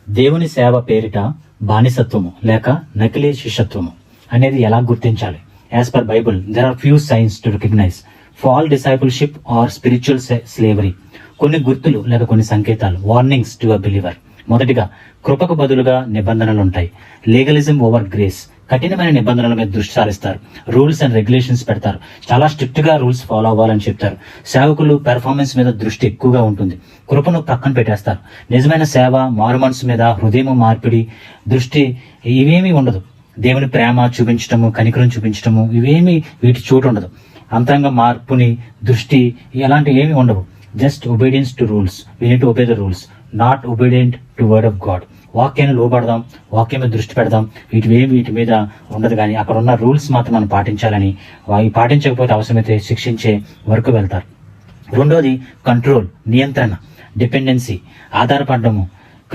దేవుని సేవ పేరిట బానిసత్వము లేక నకిలీ శిష్యత్వము అనేది ఎలా గుర్తించాలి? As per Bible there are few signs to recognise fall discipleship or spiritual slavery. కొన్ని గుర్తులు లేక కొన్ని సంకేతాలు, వార్నింగ్స్ టు అ బిలీవర్. మొదటిగా, కృపకు బదులుగా నిబంధనలు ఉంటాయి. Legalism over grace. కఠినమైన నిబంధనల మీద దృష్టి సారిస్తారు. రూల్స్ అండ్ రెగ్యులేషన్స్ పెడతారు. చాలా స్ట్రిక్ట్ గా రూల్స్ ఫాలో అవ్వాలని చెప్తారు. సేవకులు పెర్ఫార్మెన్స్ మీద దృష్టి ఎక్కువగా ఉంటుంది. కృపను పక్కన పెట్టేస్తారు. నిజమైన సేవ, మారు మనసు మీద, హృదయం మార్పిడి దృష్టి ఇవేమీ ఉండదు. దేవుని ప్రేమ చూపించటము, కనికరం చూపించటము ఇవేమి వీటి చోటు ఉండదు. అంతరంగ మార్పుని దృష్టి ఎలాంటి ఏమి ఉండవు. Just obedience to rules. We need to obey the rules, not obedient to word of God. వాక్యాన్ని లోబడదాం, వాక్యం మీద దృష్టి పెడదాం, వీటి మీద ఉండదు. కానీ అక్కడ ఉన్న రూల్స్ మాత్రం మనం పాటించాలని, అవి పాటించకపోతే అవసరమైతే శిక్షించే వరకు వెళ్తారు. రెండోది కంట్రోల్, నియంత్రణ, డిపెండెన్సీ, ఆధారపడము,